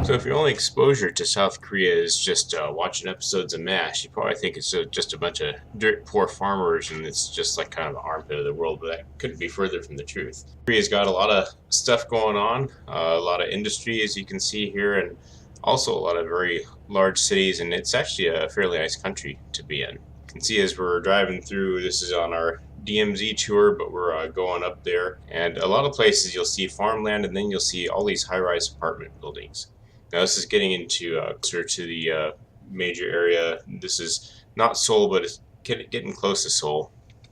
So if your only exposure to South Korea is just watching episodes of MASH, you probably think it's just a bunch of dirt poor farmers and it's just like kind of the armpit of the world, but that couldn't be further from the truth. Korea's got a lot of stuff going on, a lot of industry as you can see here, and also a lot of very large cities, and it's actually a fairly nice country to be in. You can see as we're driving through, this is on our DMZ tour, but we're going up there, and a lot of places you'll see farmland, and then you'll see all these high-rise apartment buildings. Now this is getting into closer to the major area. This is not Seoul, but it's getting close to Seoul,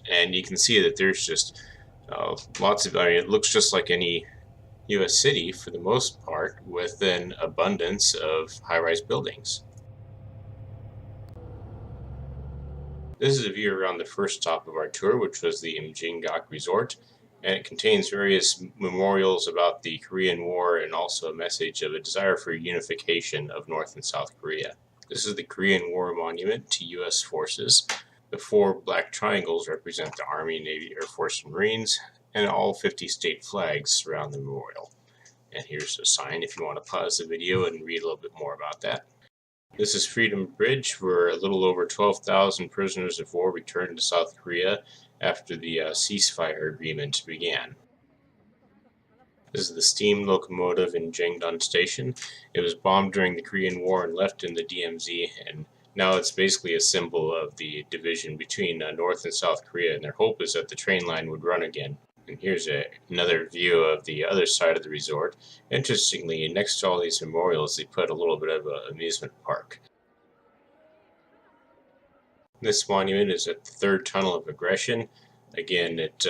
and you can see that there's just lots of. I mean, it looks just like any U.S. city for the most part, with an abundance of high-rise buildings. This is a view around the first stop of our tour, which was the Imjinggak Resort, and it contains various memorials about the Korean War and also a message of a desire for unification of North and South Korea. This is the Korean War Monument to U.S. forces. The four black triangles represent the Army, Navy, Air Force, and Marines, and all 50 state flags surround the memorial. And here's a sign if you want to pause the video and read a little bit more about that. This is Freedom Bridge, where a little over 12,000 prisoners of war returned to South Korea after the ceasefire agreement began. This is the steam locomotive in Jangdong Station. It was bombed during the Korean War and left in the DMZ, and now it's basically a symbol of the division between North and South Korea, and their hope is that the train line would run again. And here's another view of the other side of the resort. Interestingly, next to all these memorials, they put a little bit of an amusement park. This monument is at the third tunnel of aggression. Again, it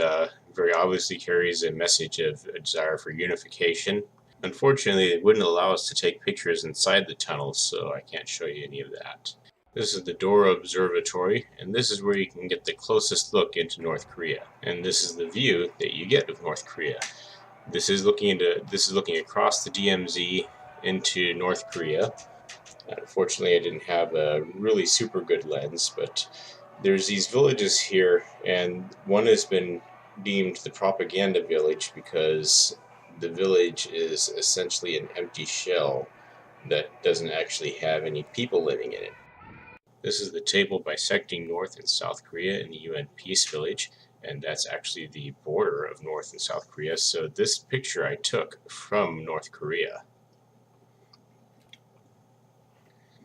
very obviously carries a message of a desire for unification. Unfortunately, it wouldn't allow us to take pictures inside the tunnel, so I can't show you any of that. This is the Dora Observatory, and this is where you can get the closest look into North Korea. And this is the view that you get of North Korea. This is looking across the DMZ into North Korea. Unfortunately, I didn't have a really super good lens, but there's these villages here, and one has been deemed the propaganda village because the village is essentially an empty shell that doesn't actually have any people living in it. This is the table bisecting North and South Korea in the UN Peace Village, and that's actually the border of North and South Korea. So this picture I took from North Korea.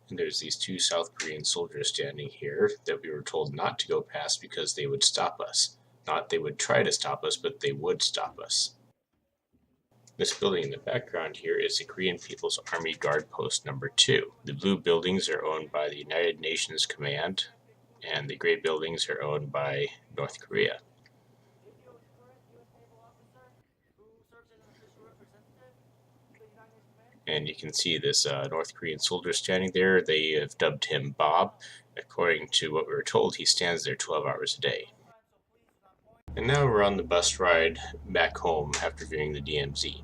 And there's these two South Korean soldiers standing here that we were told not to go past because they would stop us. Not they would try to stop us, but they would stop us. This building in the background here is the Korean People's Army Guard Post number 2. The blue buildings are owned by the United Nations Command, and the gray buildings are owned by North Korea. And you can see this North Korean soldier standing there. They have dubbed him Bob. According to what we were told, he stands there 12 hours a day. And now we're on the bus ride back home after viewing the DMZ.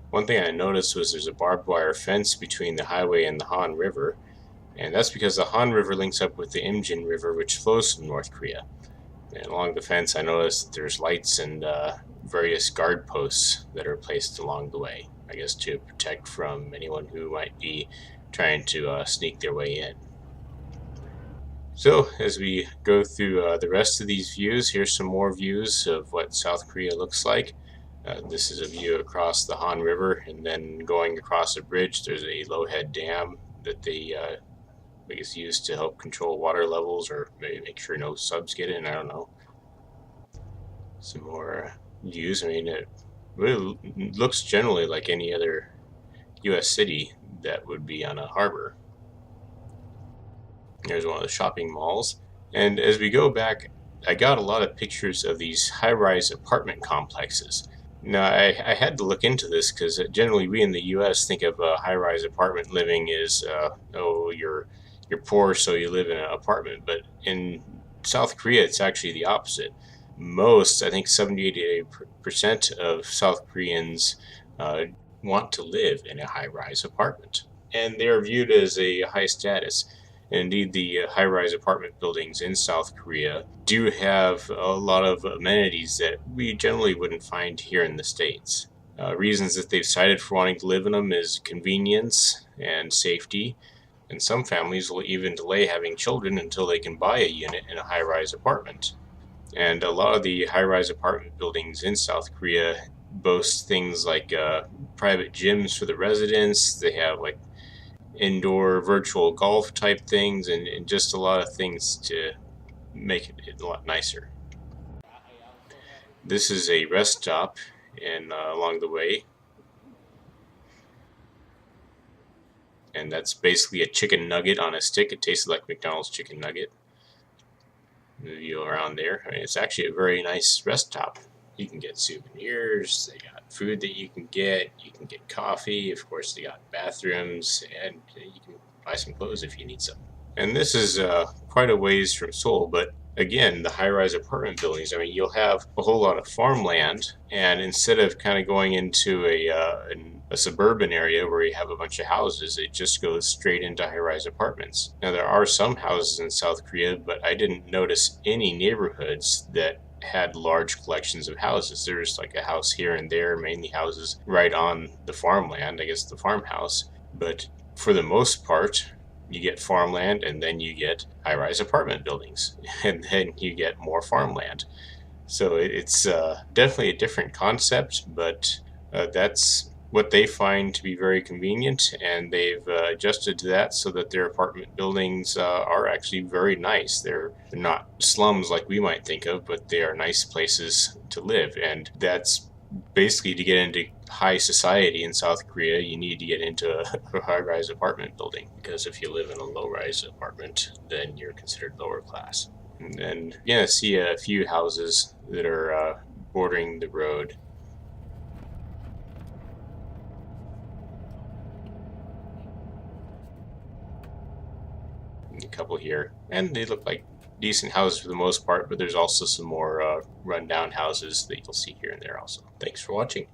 One thing I noticed was there's a barbed wire fence between the highway and the Han River, and that's because the Han River links up with the Imjin River, which flows from North Korea. And along the fence, I noticed that there's lights and various guard posts that are placed along the way, I guess to protect from anyone who might be trying to sneak their way in. So, as we go through the rest of these views, here's some more views of what South Korea looks like. This is a view across the Han River, and then going across a bridge, there's a low-head dam that they I guess use to help control water levels or maybe make sure no subs get in, I don't know. Some more views. I mean, it really looks generally like any other U.S. city that would be on a harbor. There's one of the shopping malls. And as we go back, I got a lot of pictures of these high-rise apartment complexes. Now, I had to look into this because generally we in the U.S. think of high-rise apartment living as, oh, you're poor so you live in an apartment. But in South Korea, it's actually the opposite. Most, I think 70-80% of South Koreans want to live in a high-rise apartment. And they are viewed as a high status. Indeed, the high-rise apartment buildings in South Korea do have a lot of amenities that we generally wouldn't find here in the States. Reasons that they've cited for wanting to live in them is convenience and safety, and some families will even delay having children until they can buy a unit in a high-rise apartment. And a lot of the high-rise apartment buildings in South Korea boast things like private gyms for the residents. They have like indoor virtual golf type things, and just a lot of things to make it a lot nicer. This is a rest stop and along the way, and that's basically a chicken nugget on a stick. It tasted like McDonald's chicken nugget. The view around there. I mean, it's actually a very nice rest stop. You can get souvenirs. They got food that you can get. You can get coffee. Of course, they got bathrooms, and you can buy some clothes if you need some. And this is quite a ways from Seoul, but again, the high-rise apartment buildings, I mean, you'll have a whole lot of farmland, and instead of kind of going into a suburban area where you have a bunch of houses, it just goes straight into high-rise apartments. Now, there are some houses in South Korea, but I didn't notice any neighborhoods that had large collections of houses. There's like a house here and there, mainly houses right on the farmland, I guess the farmhouse. But for the most part, you get farmland, and then you get high-rise apartment buildings, and then you get more farmland. So it's definitely a different concept, but that's what they find to be very convenient, and they've adjusted to that so that their apartment buildings are actually very nice. They're not slums like we might think of, but they are nice places to live, and that's basically to get into high society in South Korea, you need to get into a high-rise apartment building, because if you live in a low-rise apartment, then you're considered lower class. And then you're going to see a few houses that are bordering the road. A couple here, and they look like decent houses for the most part, but there's also some more run-down houses that you'll see here and there also. Thanks for watching.